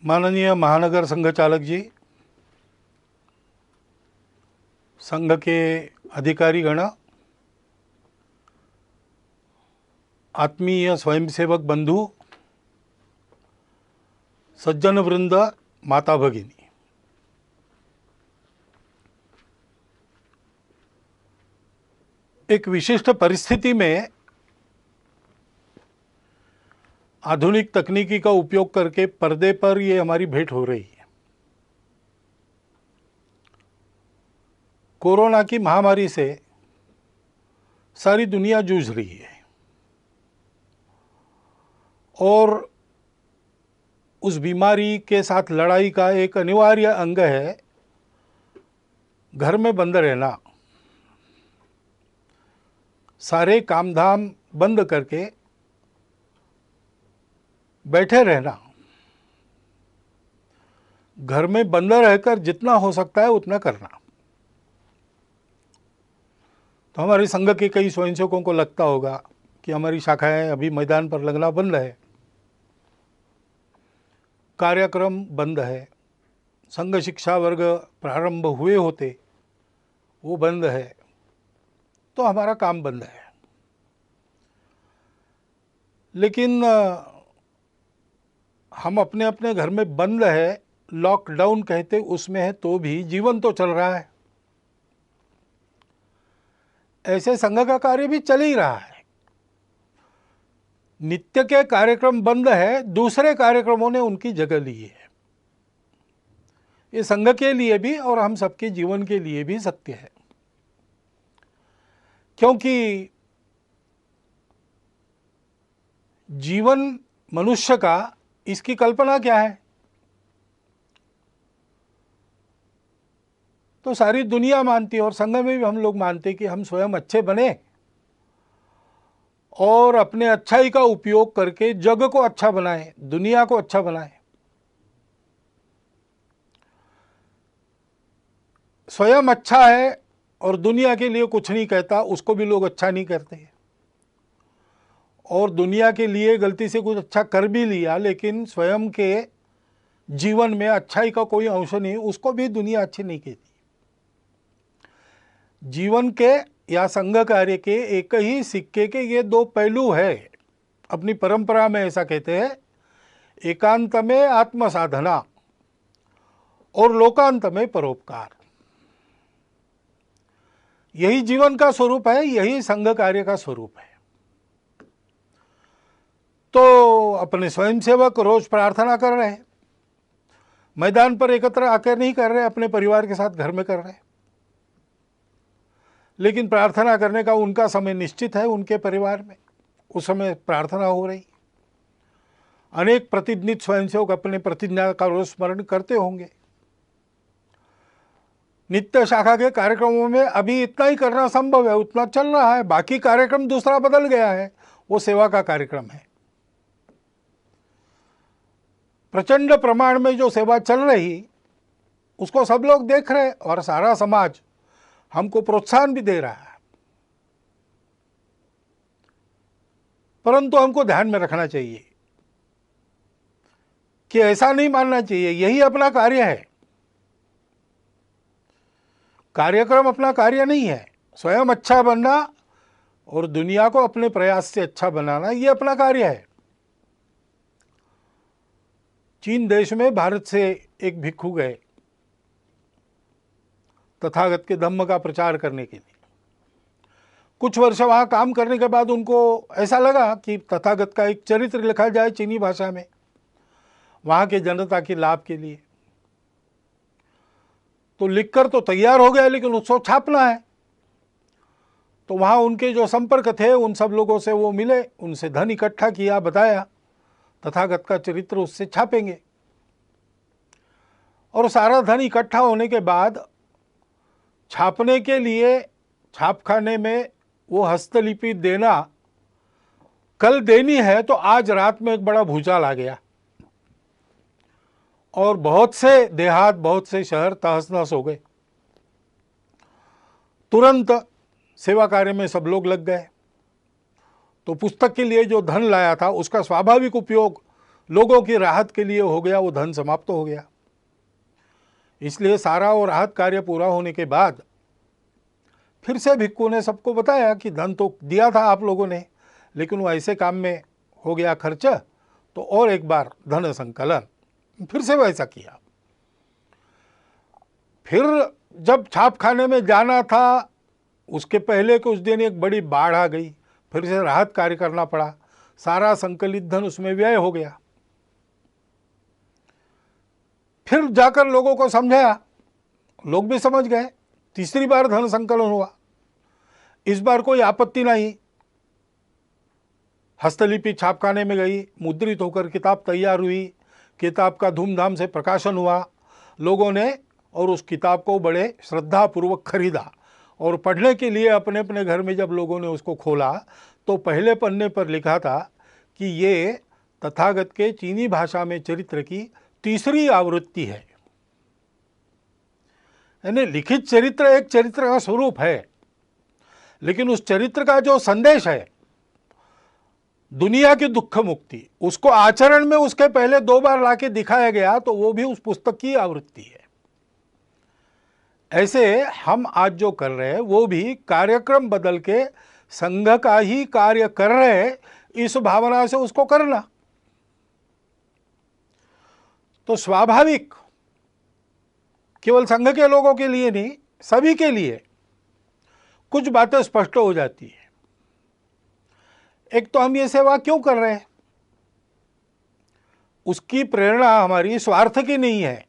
माननीय महानगर संघ चालक जी, संघ के अधिकारीगण, आत्मीय स्वयंसेवक बंधु, सज्जन वृंद, माता भगिनी, एक विशिष्ट परिस्थिति में आधुनिक तकनीकी का उपयोग करके पर्दे पर ये हमारी भेंट हो रही है। कोरोना की महामारी से सारी दुनिया जूझ रही है और उस बीमारी के साथ लड़ाई का एक अनिवार्य अंग है घर में बंद रहना, सारे काम धाम बंद करके बैठे रहना, घर में बंद रहकर जितना हो सकता है उतना करना। तो हमारे संघ के कई स्वयंसेवकों को लगता होगा कि हमारी शाखाएं अभी मैदान पर लगना बंद है, कार्यक्रम बंद है, संघ शिक्षा वर्ग प्रारंभ हुए होते वो बंद है, तो हमारा काम बंद है। लेकिन हम अपने अपने घर में बंद है, लॉकडाउन कहते उसमें है, तो भी जीवन तो चल रहा है। ऐसे संघ का कार्य भी चल ही रहा है। नित्य के कार्यक्रम बंद है, दूसरे कार्यक्रमों ने उनकी जगह ली है। ये संघ के लिए भी और हम सबके जीवन के लिए भी सत्य है, क्योंकि जीवन मनुष्य का, इसकी कल्पना क्या है? तो सारी दुनिया मानती है और संघ में भी हम लोग मानते हैं कि हम स्वयं अच्छे बने और अपने अच्छाई का उपयोग करके जग को अच्छा बनाएं, दुनिया को अच्छा बनाएं। स्वयं अच्छा है और दुनिया के लिए कुछ नहीं कहता, उसको भी लोग अच्छा नहीं करते। और दुनिया के लिए गलती से कुछ अच्छा कर भी लिया, लेकिन स्वयं के जीवन में अच्छाई का कोई अंश नहीं, उसको भी दुनिया अच्छी नहीं कहती। जीवन के या संघ कार्य के एक ही सिक्के के ये दो पहलू है। अपनी परंपरा में ऐसा कहते हैं, एकांत में आत्म साधना और लोकांत में परोपकार। यही जीवन का स्वरूप है, यही संघ कार्य का स्वरूप है। तो अपने स्वयंसेवक रोज प्रार्थना कर रहे हैं, मैदान पर एकत्र आकर नहीं कर रहे, अपने परिवार के साथ घर में कर रहे हैं। लेकिन प्रार्थना करने का उनका समय निश्चित है, उनके परिवार में उस समय प्रार्थना हो रही। अनेक प्रतिनिधित स्वयंसेवक अपने प्रतिज्ञा का रोज स्मरण करते होंगे। नित्य शाखा के कार्यक्रमों में अभी इतना ही करना संभव है, उतना चल रहा है। बाकी कार्यक्रम दूसरा बदल गया है, वो सेवा का कार्यक्रम है। प्रचंड प्रमाण में जो सेवा चल रही उसको सब लोग देख रहे और सारा समाज हमको प्रोत्साहन भी दे रहा है। परंतु हमको ध्यान में रखना चाहिए कि ऐसा नहीं मानना चाहिए यही अपना कार्य है। कार्यक्रम अपना कार्य नहीं है। स्वयं अच्छा बनना और दुनिया को अपने प्रयास से अच्छा बनाना, ये अपना कार्य है। चीन देश में भारत से एक भिक्षु गए तथागत के धम्म का प्रचार करने के लिए। कुछ वर्ष वहाँ काम करने के बाद उनको ऐसा लगा कि तथागत का एक चरित्र लिखा जाए चीनी भाषा में, वहाँ के जनता के लाभ के लिए। तो लिखकर तो तैयार हो गया, लेकिन उसको छापना है। तो वहाँ उनके जो संपर्क थे उन सब लोगों से वो मिले, उनसे धन इकट्ठा किया, बताया तथागत का चरित्र उससे छापेंगे। और सारा धन इकट्ठा होने के बाद छापने के लिए छापखाने में वो हस्तलिपि देना कल देनी है, तो आज रात में एक बड़ा भूचाल आ गया और बहुत से देहात, बहुत से शहर तहस नहस हो गए। तुरंत सेवा कार्य में सब लोग लग गए। तो पुस्तक के लिए जो धन लाया था उसका स्वाभाविक उपयोग लोगों की राहत के लिए हो गया, वो धन समाप्त हो गया। इसलिए सारा वो राहत कार्य पूरा होने के बाद फिर से भिक्खू ने सबको बताया कि धन तो दिया था आप लोगों ने, लेकिन वो ऐसे काम में हो गया खर्च, तो और एक बार धन संकलन। फिर से वैसा किया। फिर जब छापखाने में जाना था, उसके पहले कुछ दिन एक बड़ी बाढ़ आ गई, फिर से राहत कार्य करना पड़ा, सारा संकलित धन उसमें व्यय हो गया। फिर जाकर लोगों को समझाया, लोग भी समझ गए, तीसरी बार धन संकलन हुआ। इस बार कोई आपत्ति नहीं, हस्तलिपि छापखाने में गई, मुद्रित होकर किताब तैयार हुई, किताब का धूमधाम से प्रकाशन हुआ लोगों ने, और उस किताब को बड़े श्रद्धापूर्वक खरीदा। और पढ़ने के लिए अपने अपने घर में जब लोगों ने उसको खोला तो पहले पन्ने पर लिखा था कि ये तथागत के चीनी भाषा में चरित्र की तीसरी आवृत्ति है। यानी लिखित चरित्र एक चरित्र का स्वरूप है, लेकिन उस चरित्र का जो संदेश है, दुनिया की दुख मुक्ति, उसको आचरण में उसके पहले 2 बार लाके दिखाया गया, तो वो भी उस पुस्तक की आवृत्ति है। ऐसे हम आज जो कर रहे हैं वो भी कार्यक्रम बदल के संघ का ही कार्य कर रहे हैं, इस भावना से उसको करना। तो स्वाभाविक केवल संघ के लोगों के लिए नहीं, सभी के लिए कुछ बातें स्पष्ट हो जाती है। एक तो हम ये सेवा क्यों कर रहे हैं, उसकी प्रेरणा हमारी स्वार्थ की नहीं है,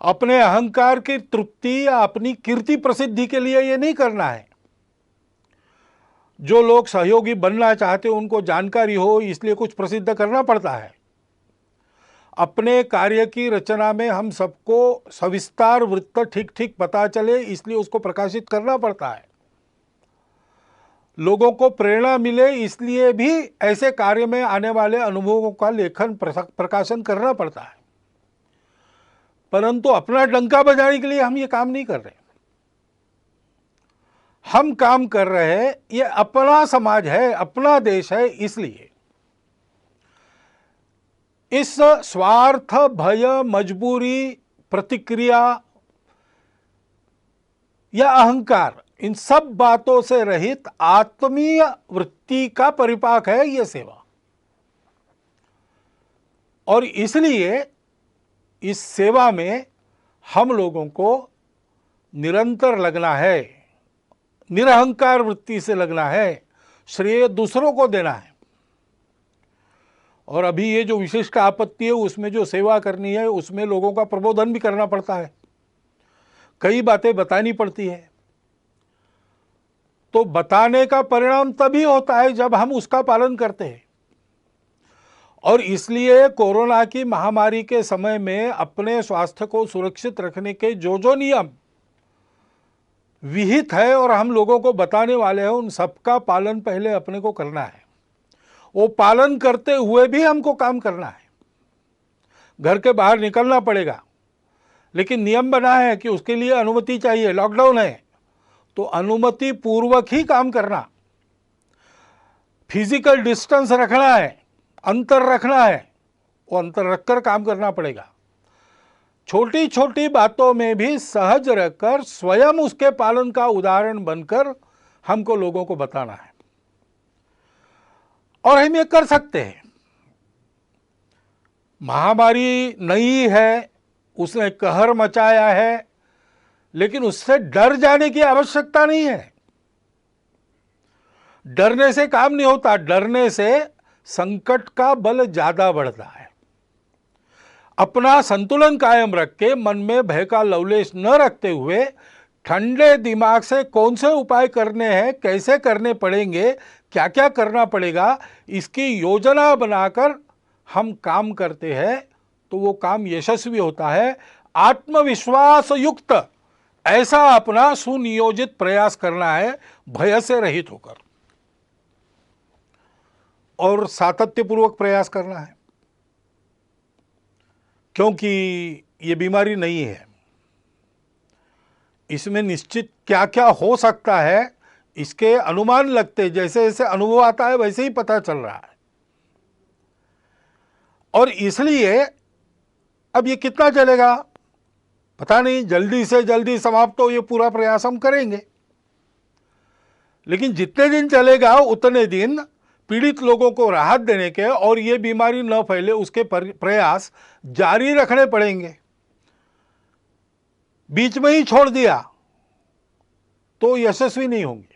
अपने अहंकार की तृप्ति या अपनी कीर्ति प्रसिद्धि के लिए ये नहीं करना है। जो लोग सहयोगी बनना चाहते हैं उनको जानकारी हो, इसलिए कुछ प्रसिद्ध करना पड़ता है। अपने कार्य की रचना में हम सबको सविस्तार वृत्त ठीक ठीक पता चले, इसलिए उसको प्रकाशित करना पड़ता है। लोगों को प्रेरणा मिले, इसलिए भी ऐसे कार्य में आने वाले अनुभवों का लेखन प्रकाशन करना पड़ता है। परंतु अपना डंका बजाने के लिए हम ये काम नहीं कर रहे। हम काम कर रहे हैं, ये अपना समाज है, अपना देश है, इसलिए इस स्वार्थ, भय, मजबूरी, प्रतिक्रिया या अहंकार, इन सब बातों से रहित आत्मीय वृत्ति का परिपाक है ये सेवा। और इसलिए इस सेवा में हम लोगों को निरंतर लगना है, निरहंकार वृत्ति से लगना है, श्रेय दूसरों को देना है। और अभी ये जो विशिष्ट आपत्ति है, उसमें जो सेवा करनी है, उसमें लोगों का प्रबोधन भी करना पड़ता है, कई बातें बतानी पड़ती है। तो बताने का परिणाम तभी होता है जब हम उसका पालन करते हैं। और इसलिए कोरोना की महामारी के समय में अपने स्वास्थ्य को सुरक्षित रखने के जो जो नियम विहित है और हम लोगों को बताने वाले हैं, उन सबका पालन पहले अपने को करना है। वो पालन करते हुए भी हमको काम करना है। घर के बाहर निकलना पड़ेगा, लेकिन नियम बना है कि उसके लिए अनुमति चाहिए, लॉकडाउन है तो अनुमति पूर्वक ही काम करना, फिजिकल डिस्टेंस रखना है, अंतर रखना है, वो अंतर रखकर काम करना पड़ेगा। छोटी छोटी बातों में भी सहज रहकर स्वयं उसके पालन का उदाहरण बनकर हमको लोगों को बताना है। और हम ये कर सकते हैं। महामारी नई है, उसने कहर मचाया है, लेकिन उससे डर जाने की आवश्यकता नहीं है। डरने से काम नहीं होता, डरने से संकट का बल ज्यादा बढ़ता है। अपना संतुलन कायम रख के, मन में भय का लवलेश न रखते हुए, ठंडे दिमाग से कौन से उपाय करने हैं, कैसे करने पड़ेंगे, क्या क्या करना पड़ेगा, इसकी योजना बनाकर हम काम करते हैं तो वो काम यशस्वी होता है। आत्मविश्वास युक्त ऐसा अपना सुनियोजित प्रयास करना है, भय से रहित होकर, और सातत्यपूर्वक प्रयास करना है। क्योंकि ये बीमारी नहीं है, इसमें निश्चित क्या क्या हो सकता है इसके अनुमान लगते, जैसे जैसे अनुभव आता है वैसे ही पता चल रहा है। और इसलिए अब ये कितना चलेगा पता नहीं, जल्दी से जल्दी समाप्त हो ये पूरा प्रयास हम करेंगे, लेकिन जितने दिन चलेगा उतने दिन पीड़ित लोगों को राहत देने के और ये बीमारी न फैले उसके प्रयास जारी रखने पड़ेंगे। बीच में ही छोड़ दिया तो यशस्वी नहीं होंगे।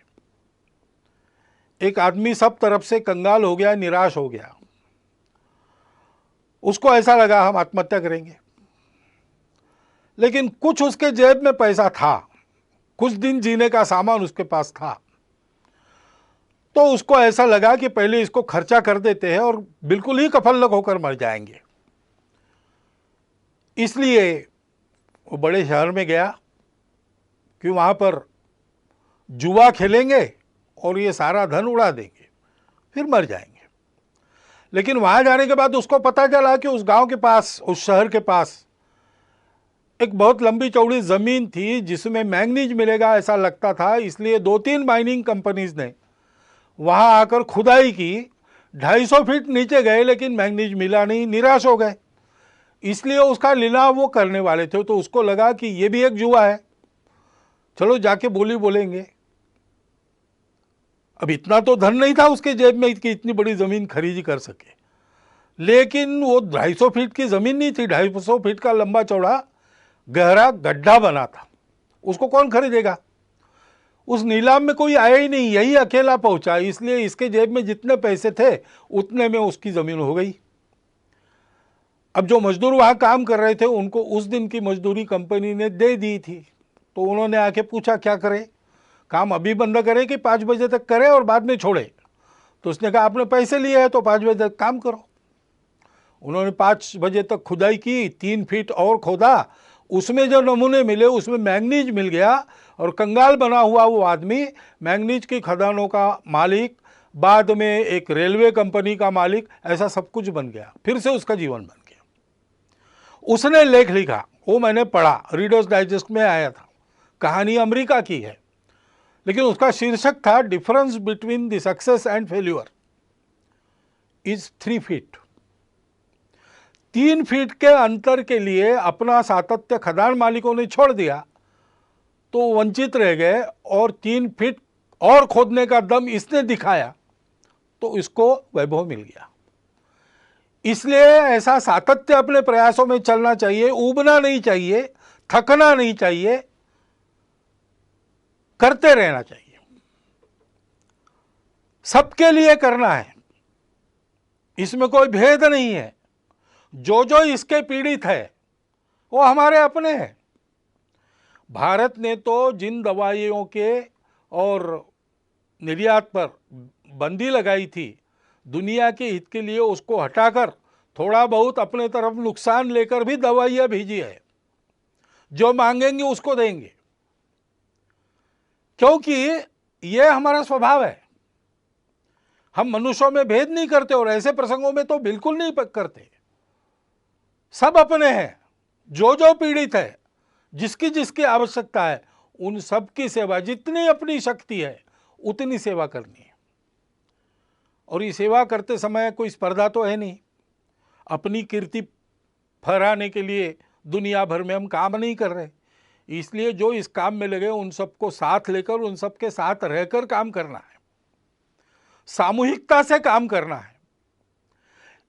एक आदमी सब तरफ से कंगाल हो गया, निराश हो गया, उसको ऐसा लगा हम आत्महत्या करेंगे, लेकिन कुछ उसके जेब में पैसा था, कुछ दिन जीने का सामान उसके पास था, तो उसको ऐसा लगा कि पहले इसको खर्चा कर देते हैं और बिल्कुल ही कफलक होकर मर जाएंगे। इसलिए वो बड़े शहर में गया कि वहाँ पर जुआ खेलेंगे और ये सारा धन उड़ा देंगे, फिर मर जाएंगे। लेकिन वहाँ जाने के बाद उसको पता चला कि उस गांव के पास, उस शहर के पास एक बहुत लंबी चौड़ी ज़मीन थी जिसमें मैंगनीज मिलेगा ऐसा लगता था। इसलिए 2-3 माइनिंग कंपनीज ने वहाँ आकर खुदाई की, 250 फीट नीचे गए लेकिन मैंगनीज मिला नहीं, निराश हो गए। इसलिए उसका लीलाव वो करने वाले थे, तो उसको लगा कि ये भी एक जुआ है, चलो जाके बोली बोलेंगे। अब इतना तो धन नहीं था उसके जेब में कि इतनी बड़ी ज़मीन खरीदी कर सके, लेकिन वो 250 फीट की ज़मीन नहीं थी, 250 फीट का लंबा चौड़ा गहरा गड्ढा बना था, उसको कौन खरीदेगा। उस नीलाम में कोई आया ही नहीं, यही अकेला पहुंचा, इसलिए इसके जेब में जितने पैसे थे उतने में उसकी ज़मीन हो गई। अब जो मजदूर वहाँ काम कर रहे थे उनको उस दिन की मजदूरी कंपनी ने दे दी थी, तो उन्होंने आके पूछा क्या करें, काम अभी बंद करें कि 5 बजे तक करें और बाद में छोड़े। तो उसने कहा आपने पैसे लिए हैं तो 5 बजे तक काम करो। उन्होंने 5 बजे तक खुदाई की, 3 फीट और खोदा, उसमें जो नमूने मिले उसमें मैंगनीज मिल गया और कंगाल बना हुआ वो आदमी मैंगनीज की खदानों का मालिक, बाद में एक रेलवे कंपनी का मालिक, ऐसा सब कुछ बन गया, फिर से उसका जीवन बन गया। उसने लेख लिखा, वो मैंने पढ़ा, रीडर्स डाइजेस्ट में आया था, कहानी अमेरिका की है, लेकिन उसका शीर्षक था difference between the success and failure is 3 feet. 3 feet के अंतर के लिए अपना सातत्य खदान मालिकों ने छोड़ दिया तो वंचित रह गए, और 3 फीट और खोदने का दम इसने दिखाया तो इसको वैभव मिल गया। इसलिए ऐसा सातत्य अपने प्रयासों में चलना चाहिए, ऊबना नहीं चाहिए, थकना नहीं चाहिए, करते रहना चाहिए। सबके लिए करना है, इसमें कोई भेद नहीं है। जो जो इसके पीड़ित है वो हमारे अपने हैं। भारत ने तो जिन दवाइयों के और निर्यात पर बंदी लगाई थी, दुनिया के हित के लिए उसको हटाकर थोड़ा बहुत अपने तरफ नुकसान लेकर भी दवाइयाँ भेजी है। जो मांगेंगे उसको देंगे, क्योंकि ये हमारा स्वभाव है। हम मनुष्यों में भेद नहीं करते और ऐसे प्रसंगों में तो बिल्कुल नहीं करते। सब अपने हैं, जो जो पीड़ित है, जिसकी जिसकी आवश्यकता है, उन सब की सेवा, जितनी अपनी शक्ति है उतनी सेवा करनी है। और ये सेवा करते समय कोई स्पर्धा तो है नहीं, अपनी कीर्ति फहराने के लिए दुनिया भर में हम काम नहीं कर रहे। इसलिए जो इस काम में लगे उन सबको साथ लेकर, उन सबके साथ रहकर काम करना है, सामूहिकता से काम करना है।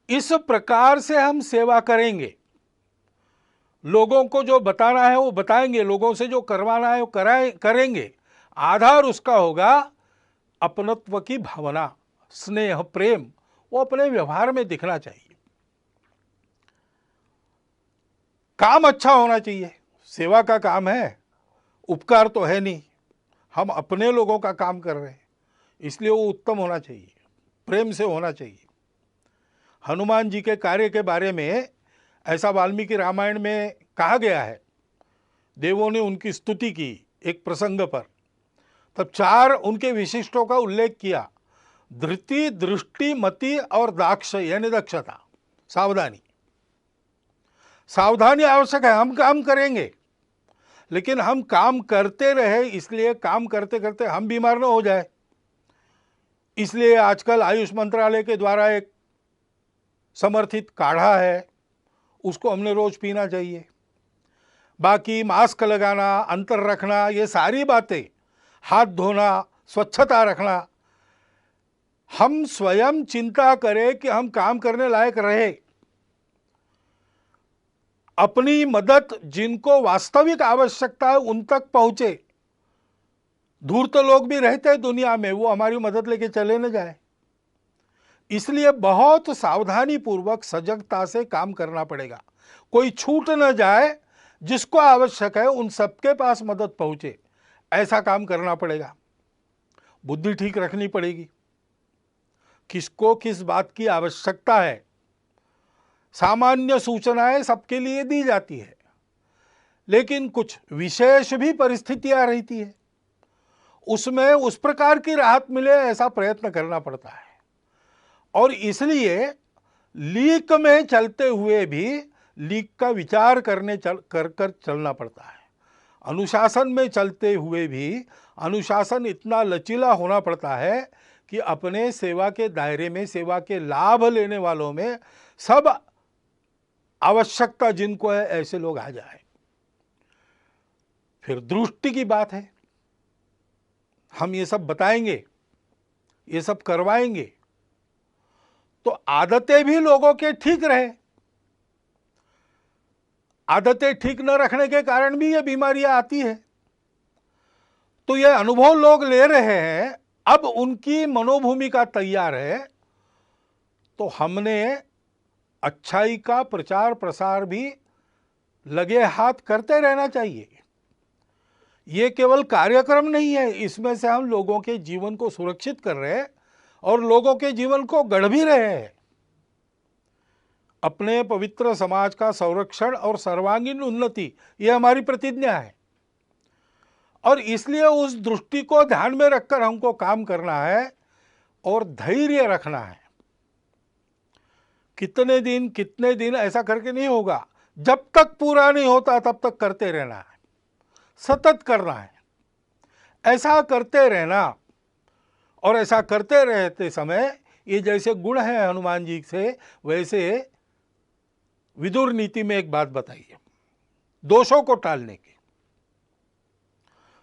इस प्रकार से हम सेवा करेंगे, लोगों को जो बताना है वो बताएंगे, लोगों से जो करवाना है वो करेंगे। आधार उसका होगा अपनत्व की भावना, स्नेह, प्रेम, वो अपने व्यवहार में दिखना चाहिए। काम अच्छा होना चाहिए, सेवा का काम है, उपकार तो है नहीं। हम अपने लोगों का काम कर रहे हैं, इसलिए वो उत्तम होना चाहिए, प्रेम से होना चाहिए। हनुमान जी के कार्य के बारे में ऐसा वाल्मीकि रामायण में कहा गया है, देवों ने उनकी स्तुति की एक प्रसंग पर, तब 4 उनके विशिष्टों का उल्लेख किया, धृति, दृष्टि, मति और दाक्ष, यानी दक्षता, सावधानी। सावधानी आवश्यक है। हम काम करेंगे, लेकिन हम काम करते रहे, इसलिए काम करते करते हम बीमार न हो जाए। इसलिए आजकल आयुष मंत्रालय के द्वारा एक समर्थित काढ़ा है, उसको हमने रोज पीना चाहिए। बाकी मास्क लगाना, अंतर रखना, ये सारी बातें, हाथ धोना, स्वच्छता रखना, हम स्वयं चिंता करें कि हम काम करने लायक रहे। अपनी मदद जिनको वास्तविक आवश्यकता है उन तक पहुंचे। दूर तो लोग भी रहते हैं दुनिया में, वो हमारी मदद लेके चले न जाए। इसलिए बहुत सावधानी पूर्वक सजगता से काम करना पड़ेगा। कोई छूट न जाए, जिसको आवश्यक है उन सबके पास मदद पहुंचे, ऐसा काम करना पड़ेगा। बुद्धि ठीक रखनी पड़ेगी, किसको किस बात की आवश्यकता है। सामान्य सूचनाएं सबके लिए दी जाती है, लेकिन कुछ विशेष भी परिस्थितियां रहती है, उसमें उस प्रकार की राहत मिले ऐसा प्रयत्न करना पड़ता है। और इसलिए लीक में चलते हुए भी लीक का विचार कर चलना पड़ता है। अनुशासन में चलते हुए भी अनुशासन इतना लचीला होना पड़ता है कि अपने सेवा के दायरे में, सेवा के लाभ लेने वालों में सब आवश्यकता जिनको है ऐसे लोग आ जाए। फिर दृष्टि की बात है, हम ये सब बताएंगे, ये सब करवाएंगे तो आदतें भी लोगों के ठीक रहे। आदतें ठीक न रखने के कारण भी ये बीमारियां आती है। तो ये अनुभव लोग ले रहे हैं, अब उनकी मनोभूमिका तैयार है, तो हमने अच्छाई का प्रचार प्रसार भी लगे हाथ करते रहना चाहिए। ये केवल कार्यक्रम नहीं है, इसमें से हम लोगों के जीवन को सुरक्षित कर रहे हैं और लोगों के जीवन को गढ़ भी रहे हैं। अपने पवित्र समाज का संरक्षण और सर्वांगीण उन्नति, ये हमारी प्रतिज्ञा है। और इसलिए उस दृष्टि को ध्यान में रखकर हमको काम करना है और धैर्य रखना है। कितने दिन ऐसा करके नहीं होगा, जब तक पूरा नहीं होता तब तक करते रहना है, सतत करना है। ऐसा करते रहना, और ऐसा करते रहते समय ये जैसे गुण है हनुमान जी से, वैसे विदुर नीति में एक बात बताइए दोषों को टालने की।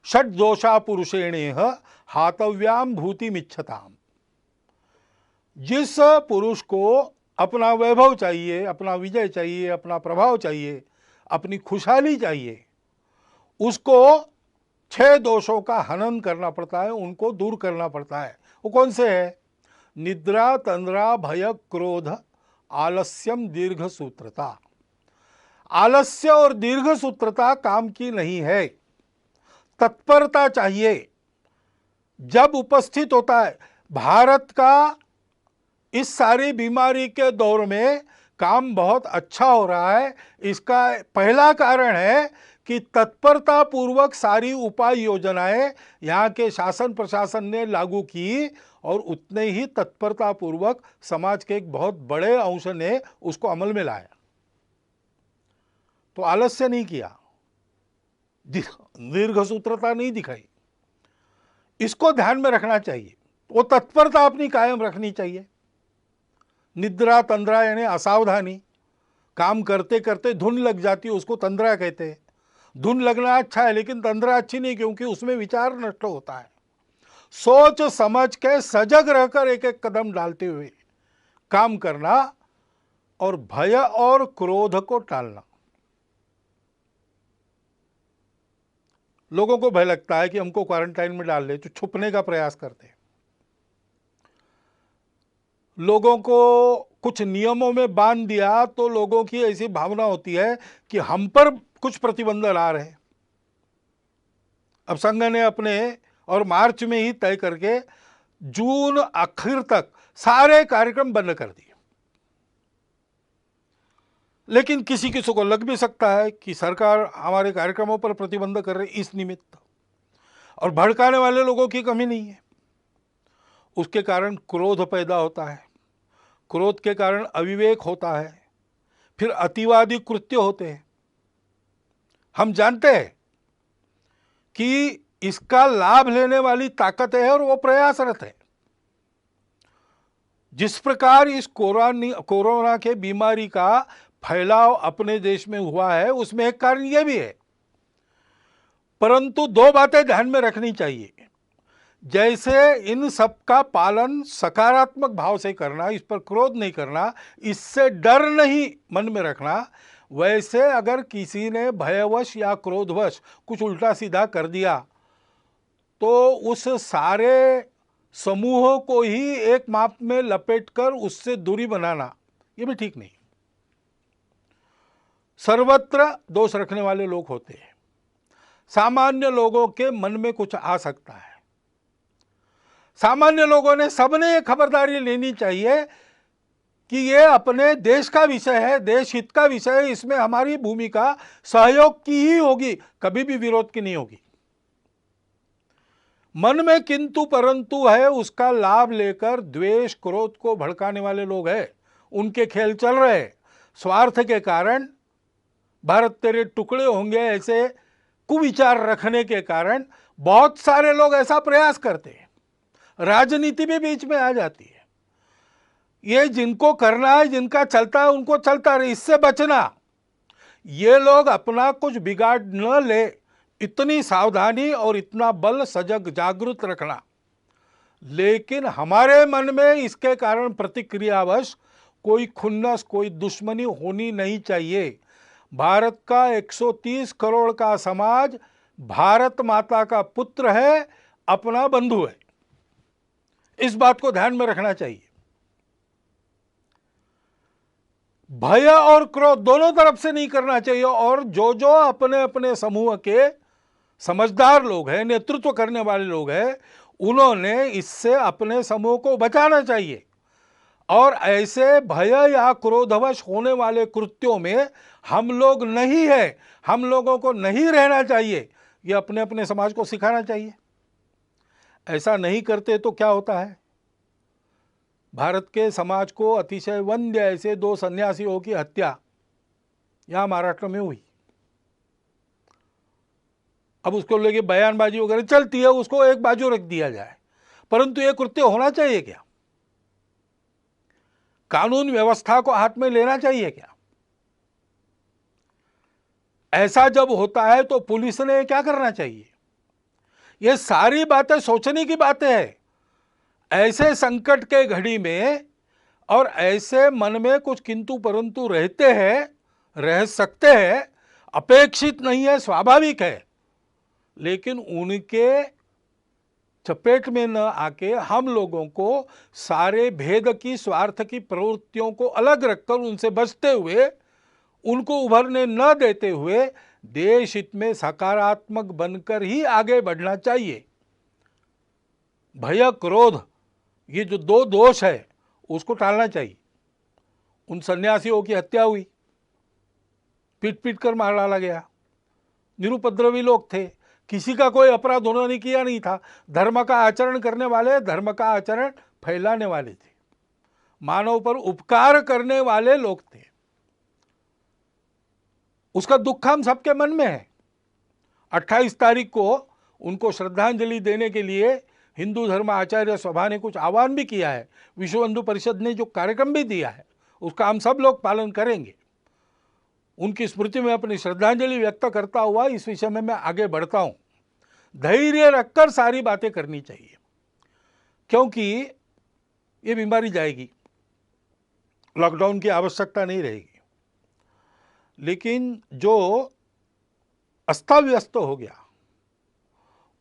षट दोषा पुरुषेणेह हातव्याम भूतिमिच्छताम। जिस पुरुष को अपना वैभव चाहिए, अपना विजय चाहिए, अपना प्रभाव चाहिए, अपनी खुशहाली चाहिए, उसको 6 दोषों का हनन करना पड़ता है, उनको दूर करना पड़ता है। वो कौन से है? निद्रा, तंद्रा, भय, क्रोध, आलस्यम, दीर्घ सूत्रता। आलस्य और दीर्घ सूत्रता काम की नहीं है। तत्परता चाहिए। जब उपस्थित होता है, भारत का इस सारी बीमारी के दौर में काम बहुत अच्छा हो रहा है, इसका पहला कारण है कि तत्परता पूर्वक सारी उपाय योजनाएं यहाँ के शासन प्रशासन ने लागू की और उतने ही तत्परता पूर्वक समाज के एक बहुत बड़े अंश ने उसको अमल में लाया। तो आलस्य नहीं किया, दीर्घ सूत्रता नहीं दिखाई। इसको ध्यान में रखना चाहिए। वो तत्परता अपनी कायम रखनी चाहिए। निद्रा, तंद्रा यानी असावधानी, काम करते करते धुन लग जाती है, उसको तंद्रा कहते हैं। धुन लगना अच्छा है, लेकिन तंद्रा अच्छी नहीं, क्योंकि उसमें विचार नष्ट होता है। सोच समझ के सजग रहकर एक एक कदम डालते हुए काम करना, और भय और क्रोध को टालना। लोगों को भय लगता है कि हमको क्वारंटाइन में डाल दे, तो छुपने का प्रयास करते हैं। लोगों को कुछ नियमों में बांध दिया तो लोगों की ऐसी भावना होती है कि हम पर कुछ प्रतिबंध ला रहे हैं। अब संघ ने अपने और मार्च में ही तय करके जून आखिर तक सारे कार्यक्रम बंद कर दिए। लेकिन किसी किसी को लग भी सकता है कि सरकार हमारे कार्यक्रमों पर प्रतिबंध कर रही इस निमित्त, और भड़काने वाले लोगों की कमी नहीं है। उसके कारण क्रोध पैदा होता है, क्रोध के कारण अविवेक होता है, फिर अतिवादी कृत्य होते हैं। हम जानते हैं कि इसका लाभ लेने वाली ताकत है और वो प्रयासरत है। जिस प्रकार इस कोरोना के बीमारी का फैलाव अपने देश में हुआ है, उसमें एक कारण यह भी है। परंतु दो बातें ध्यान में रखनी चाहिए। जैसे इन सब का पालन सकारात्मक भाव से करना, इस पर क्रोध नहीं करना, इससे डर नहीं मन में रखना, वैसे अगर किसी ने भयवश या क्रोधवश कुछ उल्टा सीधा कर दिया तो उस सारे समूह को ही एक माप में लपेटकर उससे दूरी बनाना ये भी ठीक नहीं। सर्वत्र दोष रखने वाले लोग होते हैं। सामान्य लोगों के मन में कुछ आ सकता है। सामान्य लोगों ने सबने ये खबरदारी लेनी चाहिए कि ये अपने देश का विषय है, देश हित का विषय है, इसमें हमारी भूमिका सहयोग की ही होगी, कभी भी विरोध की नहीं होगी। मन में किंतु परंतु है, उसका लाभ लेकर द्वेष क्रोध को भड़काने वाले लोग हैं, उनके खेल चल रहे। स्वार्थ के कारण भारत तेरे टुकड़े होंगे ऐसे कुविचार रखने के कारण बहुत सारे लोग ऐसा प्रयास करते हैं। राजनीति भी बीच में आ जाती है। ये जिनको करना है, जिनका चलता है उनको चलता रहे, इससे बचना। ये लोग अपना कुछ बिगाड़ न ले, इतनी सावधानी और इतना बल सजग जागृत रखना। लेकिन हमारे मन में इसके कारण प्रतिक्रियावश कोई खुन्नस, कोई दुश्मनी होनी नहीं चाहिए। भारत का 130 करोड़ का समाज भारत माता का पुत्र है, अपना बंधु है। इस बात को ध्यान में रखना चाहिए। भय और क्रोध दोनों तरफ से नहीं करना चाहिए। और जो जो अपने अपने समूह के समझदार लोग हैं, नेतृत्व करने वाले लोग हैं, उन्होंने इससे अपने समूह को बचाना चाहिए। और ऐसे भय या क्रोधवश होने वाले कृत्यों में हम लोग नहीं है, हम लोगों को नहीं रहना चाहिए, ये अपने अपने समाज को सिखाना चाहिए। ऐसा नहीं करते तो क्या होता है? भारत के समाज को अतिशय वंद्य ऐसे 2 सन्यासियों की हत्या यहां महाराष्ट्र में हुई। अब उसको लेके बयानबाजी वगैरह चलती है, उसको एक बाजू रख दिया जाए, परंतु यह कृत्य होना चाहिए क्या? कानून व्यवस्था को हाथ में लेना चाहिए क्या? ऐसा जब होता है तो पुलिस ने क्या करना चाहिए? ये सारी बातें सोचने की बातें हैं। ऐसे संकट के घड़ी में और ऐसे मन में कुछ किंतु परंतु रहते हैं, रह सकते हैं, अपेक्षित नहीं है, स्वाभाविक है। लेकिन उनके चपेट में न आके हम लोगों को सारे भेद की, स्वार्थ की प्रवृत्तियों को अलग रखकर उनसे बचते हुए, उनको उभरने न देते हुए देश हित में सकारात्मक बनकर ही आगे बढ़ना चाहिए। भय क्रोध ये जो 2 दोष है उसको टालना चाहिए। उन सन्यासियों की हत्या हुई, पीट पीट कर मार डाला गया। निरुपद्रवी लोग थे, किसी का कोई अपराध उन्होंने किया नहीं था। धर्म का आचरण करने वाले, धर्म का आचरण फैलाने वाले थे, मानव पर उपकार करने वाले लोग थे। उसका दुख हम सबके मन में है। 28 तारीख को उनको श्रद्धांजलि देने के लिए हिंदू धर्म आचार्य सभा ने कुछ आह्वान भी किया है। विश्व हिंदू परिषद ने जो कार्यक्रम भी दिया है उसका हम सब लोग पालन करेंगे। उनकी स्मृति में अपनी श्रद्धांजलि व्यक्त करता हुआ इस विषय में मैं आगे बढ़ता हूं। धैर्य रखकर सारी बातें करनी चाहिए, क्योंकि ये बीमारी जाएगी, लॉकडाउन की आवश्यकता नहीं रहेगी। लेकिन जो अस्ता व्यस्त हो गया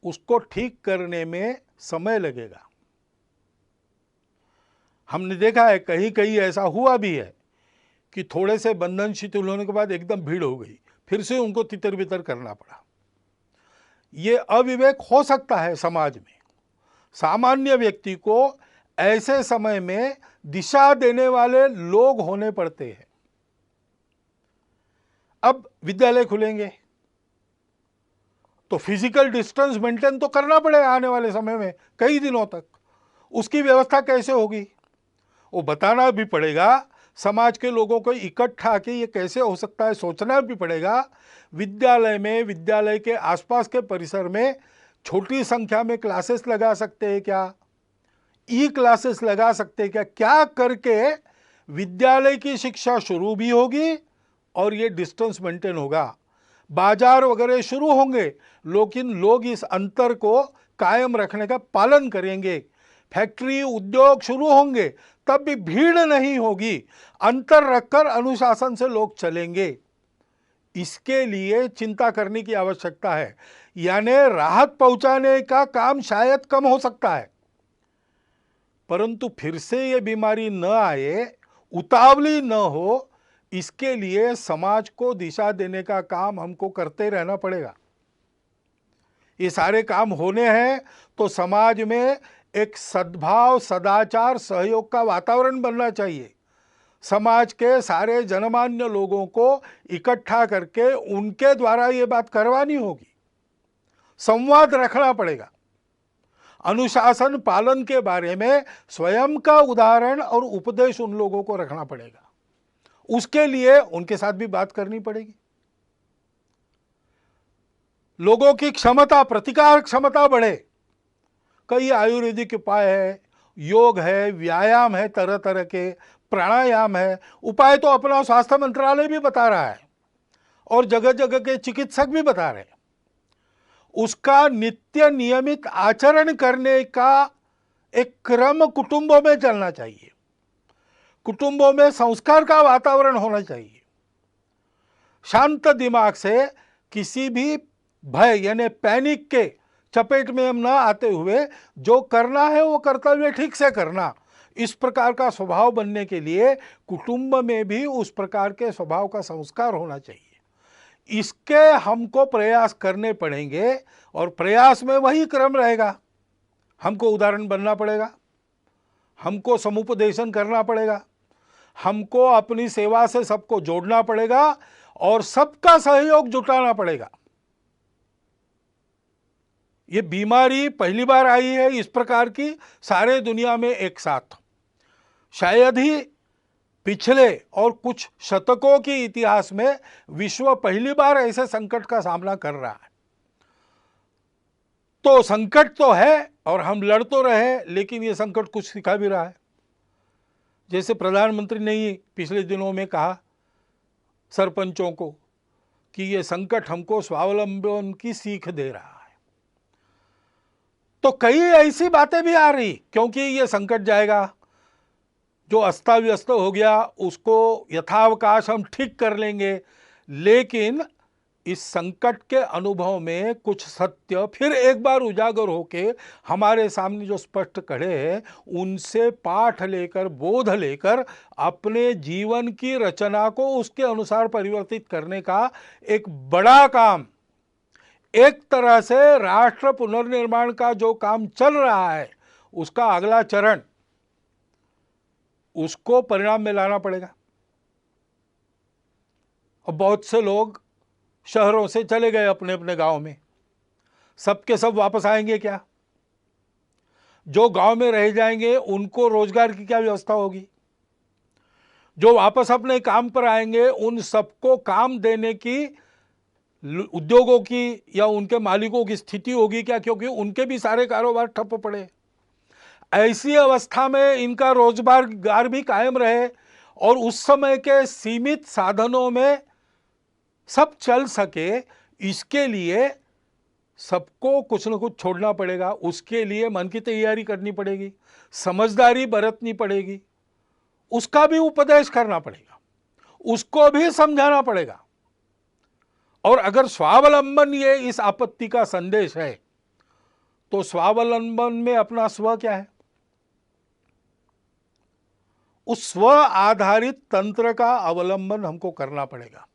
उसको ठीक करने में समय लगेगा। हमने देखा है कहीं कहीं ऐसा हुआ भी है कि थोड़े से बंधन शिथिल होने के बाद एकदम भीड़ हो गई, फिर से उनको तितर बितर करना पड़ा। ये अविवेक हो सकता है समाज में। सामान्य व्यक्ति को ऐसे समय में दिशा देने वाले लोग होने पड़ते हैं। अब विद्यालय खुलेंगे तो फिजिकल डिस्टेंस मेंटेन तो करना पड़ेगा आने वाले समय में कई दिनों तक। उसकी व्यवस्था कैसे होगी वो बताना भी पड़ेगा। समाज के लोगों को इकट्ठा के ये कैसे हो सकता है सोचना भी पड़ेगा। विद्यालय में, विद्यालय के आसपास के परिसर में छोटी संख्या में क्लासेस लगा सकते हैं क्या? ई क्लासेस लगा सकते क्या, क्या करके विद्यालय की शिक्षा शुरू भी होगी और ये डिस्टेंस मेंटेन होगा, बाजार वगैरह शुरू होंगे लेकिन लोग इस अंतर को कायम रखने का पालन करेंगे, फैक्ट्री उद्योग शुरू होंगे तब भी भीड़ नहीं होगी, अंतर रखकर अनुशासन से लोग चलेंगे। इसके लिए चिंता करने की आवश्यकता है। यानी राहत पहुंचाने का काम शायद कम हो सकता है, परंतु फिर से ये बीमारी न आए, उतावली न हो, इसके लिए समाज को दिशा देने का काम हमको करते रहना पड़ेगा। ये सारे काम होने हैं तो समाज में एक सद्भाव, सदाचार, सहयोग का वातावरण बनना चाहिए। समाज के सारे जनमान्य लोगों को इकट्ठा करके उनके द्वारा ये बात करवानी होगी, संवाद रखना पड़ेगा। अनुशासन पालन के बारे में स्वयं का उदाहरण और उपदेश उन लोगों को रखना पड़ेगा। उसके लिए उनके साथ भी बात करनी पड़ेगी। लोगों की क्षमता, प्रतिकार क्षमता बढ़े। कई आयुर्वेदिक उपाय है, योग है, व्यायाम है, तरह तरह के प्राणायाम है। उपाय तो अपना स्वास्थ्य मंत्रालय भी बता रहा है और जगह जगह के चिकित्सक भी बता रहे हैं। उसका नित्य नियमित आचरण करने का एक क्रम कुटुंबों में चलना चाहिए। कुटुंबों में संस्कार का वातावरण होना चाहिए। शांत दिमाग से किसी भी भय यानी पैनिक के चपेट में हम न आते हुए जो करना है वो कर्तव्य ठीक से करना, इस प्रकार का स्वभाव बनने के लिए कुटुंब में भी उस प्रकार के स्वभाव का संस्कार होना चाहिए। इसके हमको प्रयास करने पड़ेंगे और प्रयास में वही क्रम रहेगा। हमको उदाहरण बनना पड़ेगा, हमको समुपदेशन करना पड़ेगा, हमको अपनी सेवा से सबको जोड़ना पड़ेगा और सबका सहयोग जुटाना पड़ेगा। ये बीमारी पहली बार आई है इस प्रकार की सारे दुनिया में एक साथ। शायद ही पिछले और कुछ शतकों के इतिहास में विश्व पहली बार ऐसे संकट का सामना कर रहा है। तो संकट तो है और हम लड़ तो रहे, लेकिन ये संकट कुछ सिखा भी रहा है। जैसे प्रधानमंत्री ने ही पिछले दिनों में कहा सरपंचों को कि ये संकट हमको स्वावलंबन की सीख दे रहा है। तो कई ऐसी बातें भी आ रही, क्योंकि ये संकट जाएगा, जो अस्ता व्यस्त हो गया उसको यथावकाश हम ठीक कर लेंगे, लेकिन इस संकट के अनुभव में कुछ सत्य फिर एक बार उजागर होके हमारे सामने जो स्पष्ट खड़े हैं, उनसे पाठ लेकर, बोध लेकर अपने जीवन की रचना को उसके अनुसार परिवर्तित करने का एक बड़ा काम, एक तरह से राष्ट्र पुनर्निर्माण का जो काम चल रहा है उसका अगला चरण, उसको परिणाम में लाना पड़ेगा। और बहुत से लोग शहरों से चले गए अपने अपने गांव में, सबके सब वापस आएंगे क्या? जो गांव में रह जाएंगे उनको रोजगार की क्या व्यवस्था होगी? जो वापस अपने काम पर आएंगे उन सबको काम देने की उद्योगों की या उनके मालिकों की स्थिति होगी क्या? क्योंकि उनके भी सारे कारोबार ठप पड़े। ऐसी अवस्था में इनका रोजगार भी कायम रहे और उस समय के सीमित साधनों में सब चल सके, इसके लिए सबको कुछ न कुछ छोड़ना पड़ेगा। उसके लिए मन की तैयारी करनी पड़ेगी, समझदारी बरतनी पड़ेगी, उसका भी उपदेश करना पड़ेगा, उसको भी समझाना पड़ेगा। और अगर स्वावलंबन ये इस आपत्ति का संदेश है, तो स्वावलंबन में अपना स्व क्या है? उस स्व आधारित तंत्र का अवलंबन हमको करना पड़ेगा।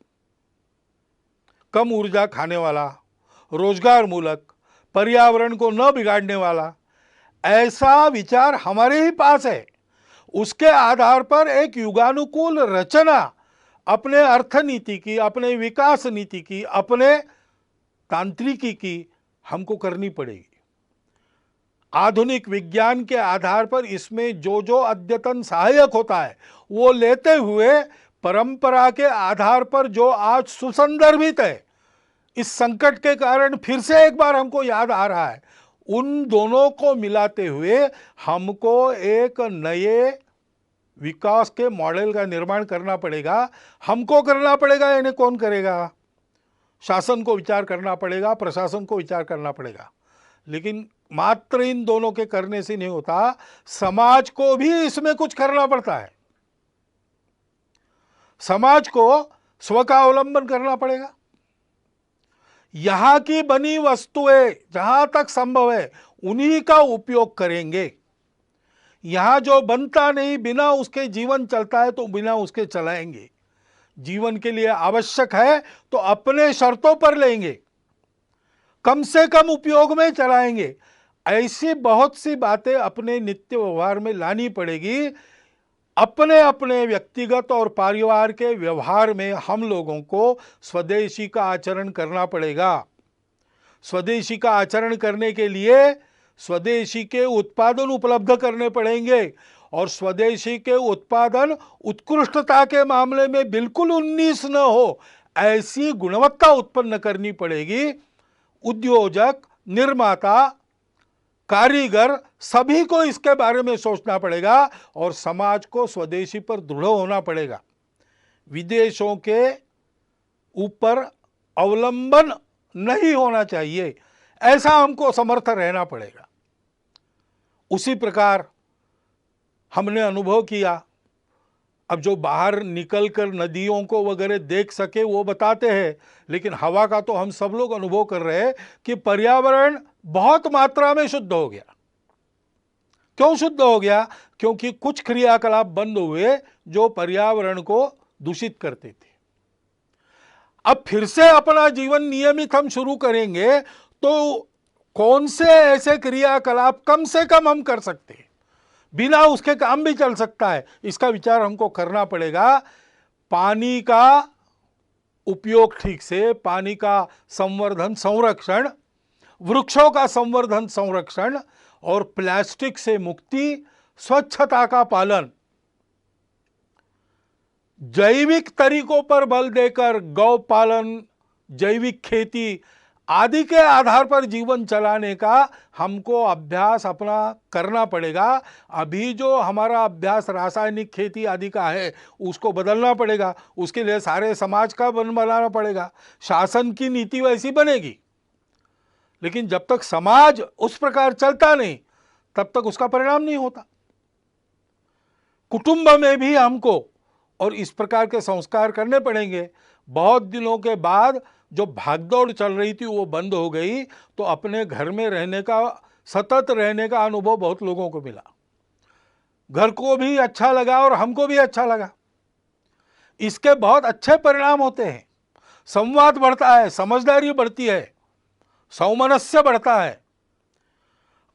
कम ऊर्जा खाने वाला, रोजगार मूलक, पर्यावरण को न बिगाड़ने वाला ऐसा विचार हमारे ही पास है। उसके आधार पर एक युगानुकूल रचना अपने अर्थनीति की, अपने विकास नीति की, अपने तांत्रिकी की हमको करनी पड़ेगी। आधुनिक विज्ञान के आधार पर इसमें जो जो अद्यतन सहायक होता है वो लेते हुए परंपरा के आधार पर जो आज सुसंदर्भित है, इस संकट के कारण फिर से एक बार हमको याद आ रहा है, उन दोनों को मिलाते हुए हमको एक नए विकास के मॉडल का निर्माण करना पड़ेगा। हमको करना पड़ेगा, इन्हें कौन करेगा? शासन को विचार करना पड़ेगा, प्रशासन को विचार करना पड़ेगा। लेकिन मात्र इन दोनों के करने से नहीं होता, समाज को भी इसमें कुछ करना पड़ता है। समाज को स्व का अवलंबन करना पड़ेगा। यहां की बनी वस्तुएं जहां तक संभव है उन्हीं का उपयोग करेंगे। यहां जो बनता नहीं, बिना उसके जीवन चलता है तो बिना उसके चलाएंगे। जीवन के लिए आवश्यक है तो अपने शर्तों पर लेंगे, कम से कम उपयोग में चलाएंगे। ऐसी बहुत सी बातें अपने नित्य व्यवहार में लानी पड़ेगी। अपने अपने व्यक्तिगत और परिवार के व्यवहार में हम लोगों को स्वदेशी का आचरण करना पड़ेगा। स्वदेशी का आचरण करने के लिए स्वदेशी के उत्पादन उपलब्ध करने पड़ेंगे, और स्वदेशी के उत्पादन उत्कृष्टता के मामले में बिल्कुल 19 न हो, ऐसी गुणवत्ता उत्पन्न करनी पड़ेगी। उद्योजक, निर्माता, कारीगर सभी को इसके बारे में सोचना पड़ेगा और समाज को स्वदेशी पर दृढ़ होना पड़ेगा। विदेशों के ऊपर अवलंबन नहीं होना चाहिए, ऐसा हमको समर्थ रहना पड़ेगा। उसी प्रकार हमने अनुभव किया। अब जो बाहर निकलकर नदियों को वगैरह देख सके वो बताते हैं, लेकिन हवा का तो हम सब लोग अनुभव कर रहे हैं कि पर्यावरण बहुत मात्रा में शुद्ध हो गया। क्यों शुद्ध हो गया? क्योंकि कुछ क्रियाकलाप बंद हुए जो पर्यावरण को दूषित करते थे। अब फिर से अपना जीवन नियमित हम शुरू करेंगे तो कौन से ऐसे क्रियाकलाप कम से कम हम कर सकते हैं, बिना उसके काम भी चल सकता है, इसका विचार हमको करना पड़ेगा। पानी का उपयोग ठीक से, पानी का संवर्धन संरक्षण, वृक्षों का संवर्धन संरक्षण और प्लास्टिक से मुक्ति, स्वच्छता का पालन, जैविक तरीकों पर बल देकर गौ पालन, जैविक खेती आदि के आधार पर जीवन चलाने का हमको अभ्यास अपना करना पड़ेगा। अभी जो हमारा अभ्यास रासायनिक खेती आदि का है उसको बदलना पड़ेगा। उसके लिए सारे समाज का बनाना पड़ेगा। शासन की नीति वैसी बनेगी, लेकिन जब तक समाज उस प्रकार चलता नहीं तब तक उसका परिणाम नहीं होता। कुटुंब में भी हमको और इस प्रकार के संस्कार करने पड़ेंगे। बहुत दिनों के बाद जो भागदौड़ चल रही थी वो बंद हो गई, तो अपने घर में रहने का, सतत रहने का अनुभव बहुत लोगों को मिला। घर को भी अच्छा लगा और हमको भी अच्छा लगा। इसके बहुत अच्छे परिणाम होते हैं। संवाद बढ़ता है, समझदारी बढ़ती है, सौमनस्य बढ़ता है,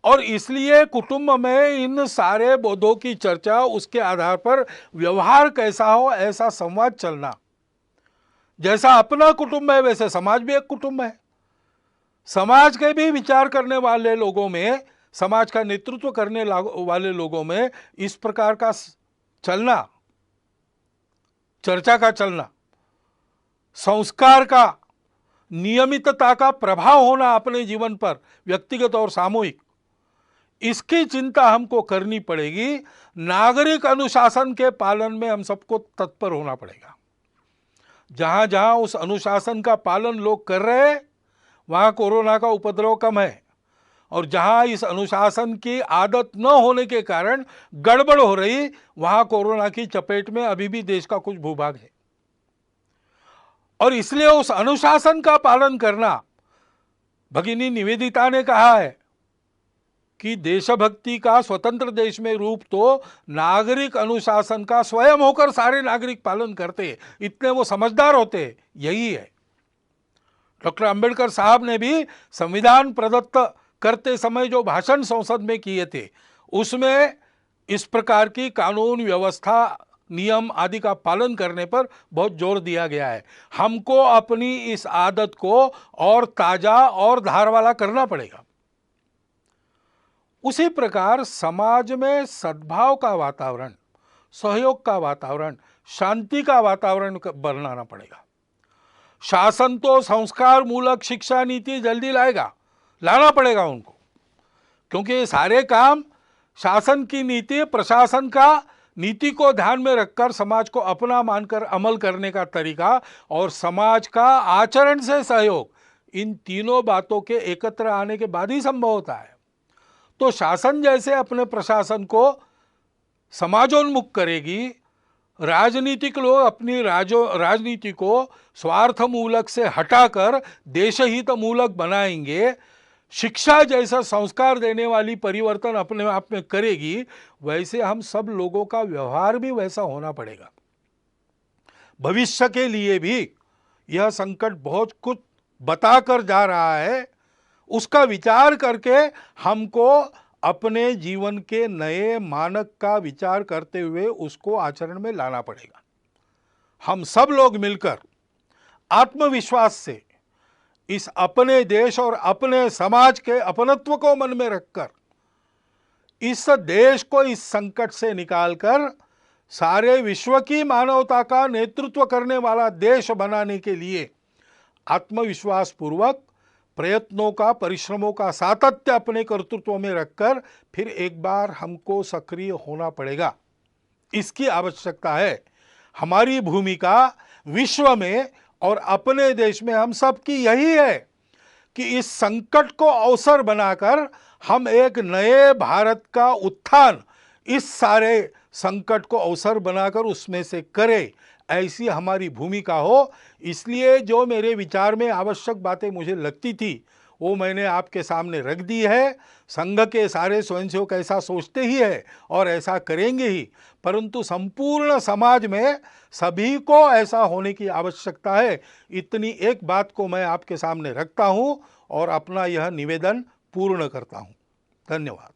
और इसलिए कुटुंब में इन सारे बोधों की चर्चा, उसके आधार पर व्यवहार कैसा हो ऐसा संवाद चलना। जैसा अपना कुटुंब है वैसे समाज भी एक कुटुंब है। समाज के भी विचार करने वाले लोगों में, समाज का नेतृत्व करने वाले लोगों में इस प्रकार का चलना, चर्चा का चलना, संस्कार का, नियमितता का प्रभाव होना अपने जीवन पर, व्यक्तिगत और सामूहिक, इसकी चिंता हमको करनी पड़ेगी। नागरिक अनुशासन के पालन में हम सबको तत्पर होना पड़ेगा। जहां जहां उस अनुशासन का पालन लोग कर रहे हैं वहां कोरोना का उपद्रव कम है, और जहां इस अनुशासन की आदत न होने के कारण गड़बड़ हो रही वहां कोरोना की चपेट में अभी भी देश का कुछ भूभाग है। और इसलिए उस अनुशासन का पालन करना, भगिनी निवेदिता ने कहा है कि देशभक्ति का स्वतंत्र देश में रूप तो नागरिक अनुशासन का स्वयं होकर सारे नागरिक पालन करते, इतने वो समझदार होते, यही है। डॉक्टर अंबेडकर साहब ने भी संविधान प्रदत्त करते समय जो भाषण संसद में किए थे उसमें इस प्रकार की कानून व्यवस्था, नियम आदि का पालन करने पर बहुत जोर दिया गया है। हमको अपनी इस आदत को और ताजा और धार वाला करना पड़ेगा। उसी प्रकार समाज में सद्भाव का वातावरण, सहयोग का वातावरण, शांति का वातावरण बनाना पड़ेगा। शासन तो संस्कार मूलक शिक्षा नीति जल्दी लाएगा, लाना पड़ेगा उनको, क्योंकि ये सारे काम शासन की नीति, प्रशासन का नीति को ध्यान में रखकर समाज को अपना मानकर अमल करने का तरीका और समाज का आचरण से सहयोग, इन तीनों बातों के एकत्र आने के बाद ही संभव होता है। तो शासन जैसे अपने प्रशासन को समाजोन्मुख करेगी, राजनीतिक लोग अपनी राजनीति को स्वार्थ मूलक से हटाकर देशहित मूलक बनाएंगे, शिक्षा जैसा संस्कार देने वाली परिवर्तन अपने आप में करेगी, वैसे हम सब लोगों का व्यवहार भी वैसा होना पड़ेगा। भविष्य के लिए भी यह संकट बहुत कुछ बताकर जा रहा है, उसका विचार करके हमको अपने जीवन के नए मानक का विचार करते हुए उसको आचरण में लाना पड़ेगा। हम सब लोग मिलकर आत्मविश्वास से इस अपने देश और अपने समाज के अपनत्व को मन में रखकर इस देश को इस संकट से निकालकर सारे विश्व की मानवता का नेतृत्व करने वाला देश बनाने के लिए आत्मविश्वास पूर्वक प्रयत्नों का, परिश्रमों का सातत्य अपने कर्तृत्व में रखकर फिर एक बार हमको सक्रिय होना पड़ेगा। इसकी आवश्यकता है। हमारी भूमिका विश्व में और अपने देश में हम सब की यही है कि इस संकट को अवसर बनाकर हम एक नए भारत का उत्थान इस सारे संकट को अवसर बनाकर उसमें से करें, ऐसी हमारी भूमिका हो। इसलिए जो मेरे विचार में आवश्यक बातें मुझे लगती थी वो मैंने आपके सामने रख दी है। संघ के सारे स्वयंसेवक ऐसा सोचते ही है और ऐसा करेंगे ही, परंतु संपूर्ण समाज में सभी को ऐसा होने की आवश्यकता है। इतनी एक बात को मैं आपके सामने रखता हूं और अपना यह निवेदन पूर्ण करता हूं। धन्यवाद।